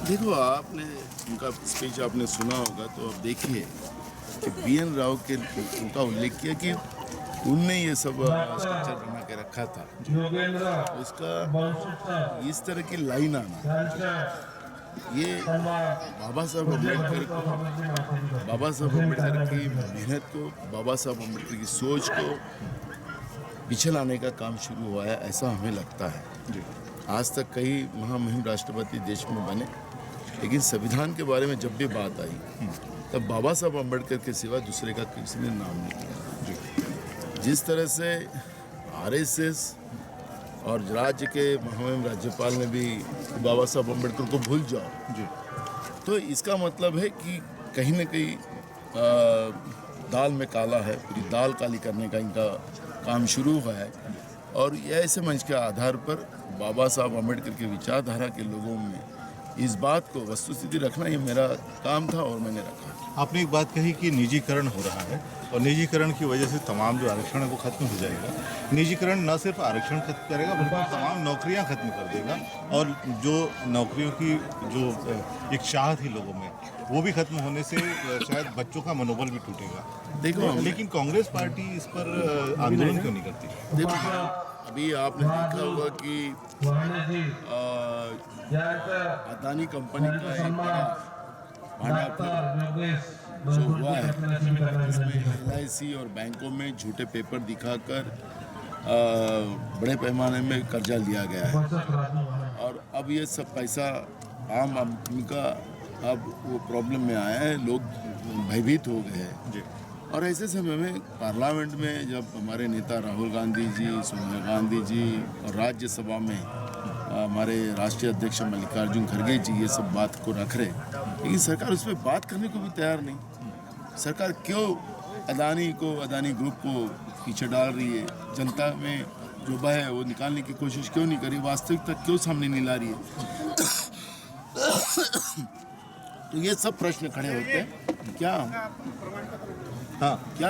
देखो, आपने उनका स्पीच आपने सुना होगा तो आप देखिए कि बीएन राव के उनका उल्लेख किया कि उनने ये सब स्ट्रक्चर बना के रखा था। उसका इस तरह की लाइन आना, ये बाबा साहब अम्बेडकर की मेहनत को, बाबा साहब अम्बेडकर की सोच को पीछे लाने का काम शुरू हुआ है, ऐसा हमें लगता है। आज तक कई महामहिम राष्ट्रपति देश में बने, लेकिन संविधान के बारे में जब भी बात आई तब बाबा साहब अम्बेडकर के सिवा दूसरे का किसी ने नाम नहीं लिया। जिस तरह से आरएसएस और राज्य के महामहिम राज्यपाल ने भी बाबा साहब अम्बेडकर को भूल जाओ, तो इसका मतलब है कि कहीं न कहीं दाल में काला है, पूरी दाल काली करने का इनका काम शुरू हुआ है। और ऐसे मंच के आधार पर बाबा साहब अम्बेडकर के विचारधारा के लोगों में इस बात को वस्तुस्थिति रखना, ये मेरा काम था और मैंने रखा। आपने एक बात कही कि निजीकरण हो रहा है और निजीकरण की वजह से तमाम जो आरक्षण है वो खत्म हो जाएगा। निजीकरण न सिर्फ आरक्षण खत्म करेगा बल्कि तमाम नौकरियां खत्म कर देगा, और जो नौकरियों की जो एक चाह थी लोगों में वो भी खत्म होने से शायद बच्चों का मनोबल भी टूटेगा। देखो, लेकिन कांग्रेस पार्टी इस पर आंदोलन क्यों नहीं करती? देखो, अभी आपने देखा होगा कि अदानी कंपनी का एक बड़ा भांडाफोड़ जो हुआ है, इसमें एलआईसी और बैंकों में झूठे पेपर दिखाकर बड़े पैमाने में कर्जा लिया गया है, और अब ये सब पैसा आम आदमी का अब वो प्रॉब्लम में आया है, लोग भयभीत हो गए हैं। और ऐसे समय में पार्लियामेंट में जब हमारे नेता राहुल गांधी जी, सोनिया गांधी जी और राज्यसभा में हमारे राष्ट्रीय अध्यक्ष मल्लिकार्जुन खड़गे जी ये सब बात को रख रहे, लेकिन सरकार उस पर बात करने को भी तैयार नहीं। सरकार क्यों अदानी ग्रुप को पीछे डाल रही है? जनता में जो भय है वो निकालने की कोशिश क्यों नहीं करी? वास्तविकता क्यों सामने नहीं ला रही है? तो ये सब प्रश्न खड़े होते हैं। क्या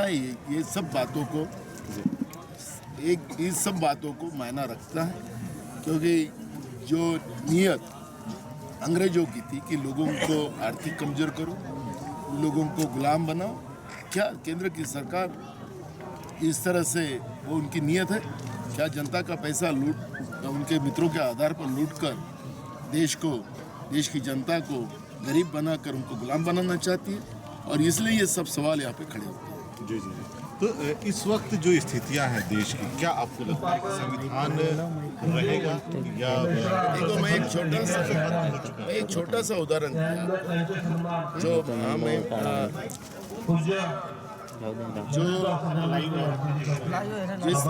ये सब बातों को इस सब बातों को मायना रखता है, क्योंकि जो नियत अंग्रेजों की थी कि लोगों को आर्थिक कमजोर करो, लोगों को गुलाम बनाओ, क्या केंद्र की सरकार इस तरह से वो उनकी नियत है? क्या जनता का पैसा उनके मित्रों के आधार पर लूट कर देश की जनता को गरीब बनाकर उनको गुलाम बनाना चाहती है? और इसलिए ये सब सवाल यहाँ पे खड़े होते हैं। जी। तो इस वक्त जो स्थितियां हैं देश की, क्या आपको लगता है कि संविधान रहेगा या? देखो, मैं एक छोटा सा उदाहरण जो जिस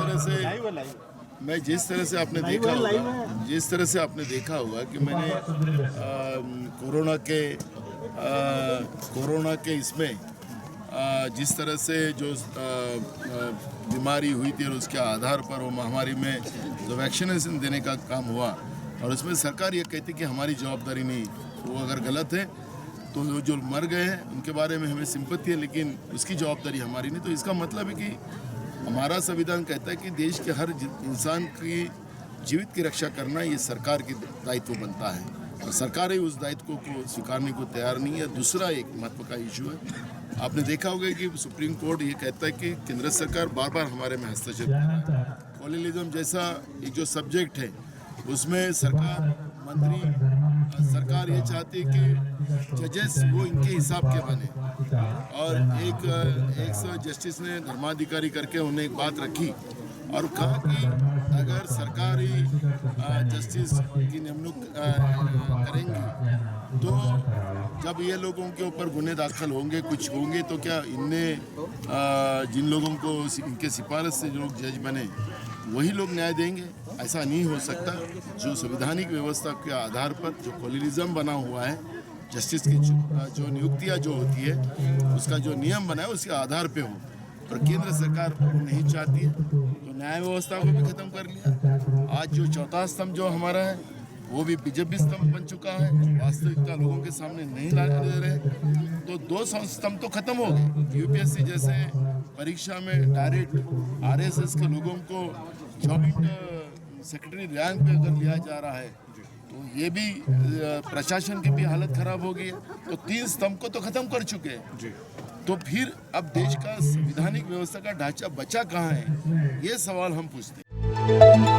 तरह से आपने देखा होगा कि मैंने कोरोना के इसमें जिस तरह से जो बीमारी हुई थी और उसके आधार पर वो महामारी में जो वैक्सीनेशन देने का काम हुआ, और उसमें सरकार ये कहती कि हमारी जवाबदारी नहीं, वो अगर गलत है तो जो मर गए हैं उनके बारे में हमें सिंपत्ति है, लेकिन उसकी जवाबदारी हमारी नहीं। तो इसका मतलब है कि हमारा संविधान कहता है कि देश के हर इंसान की जीवित की रक्षा करना ये सरकार की दायित्व बनता है, और सरकार ही उस दायित्व को स्वीकारने को तैयार नहीं है। दूसरा एक महत्व का इशू है, आपने देखा होगा कि सुप्रीम कोर्ट ये कहता है कि केंद्र सरकार बार बार हमारे में हस्तक्षेप कर रहा है। कॉलोनियलिज्म जैसा एक जो सब्जेक्ट है उसमें सरकार ये चाहती है कि जजेस वो इनके हिसाब के बने, और एक जस्टिस ने धर्माधिकारी करके उन्हें एक बात रखी और कहा कि अगर सरकारी जस्टिस की नियुक्ति करेंगे तो जब ये लोगों के ऊपर गुने दाखिल होंगे, कुछ होंगे, तो क्या इनने जिन लोगों को इनके सिफारिश से जो लोग जज बने वही लोग न्याय देंगे? ऐसा नहीं हो सकता। जो संवैधानिक व्यवस्था के आधार पर जो कॉलोनियलिज्म बना हुआ है, जस्टिस की जो नियुक्तियाँ जो होती है उसका जो नियम बना है उसके आधार पे हो, और केंद्र सरकार नहीं चाहती है तो न्याय व्यवस्था को भी खत्म कर लिया। आज जो चौथा स्तंभ जो हमारा है वो भी बीजेपी स्तंभ बन चुका है, वास्तविकता लोगों के सामने नहीं ला दे रहे, तो दो स्तंभ तो खत्म हो गए। यूपीएससी जैसे परीक्षा में डायरेक्ट आरएसएस के लोगों को जॉइंट सेक्रेटरी रैंक पे अगर लिया जा रहा है तो ये भी प्रशासन की भी हालत खराब हो गई है। तो 3 स्तंभ को तो खत्म कर चुके हैं, तो फिर अब देश का संवैधानिक व्यवस्था का ढांचा बचा कहाँ है, ये सवाल हम पूछते हैं।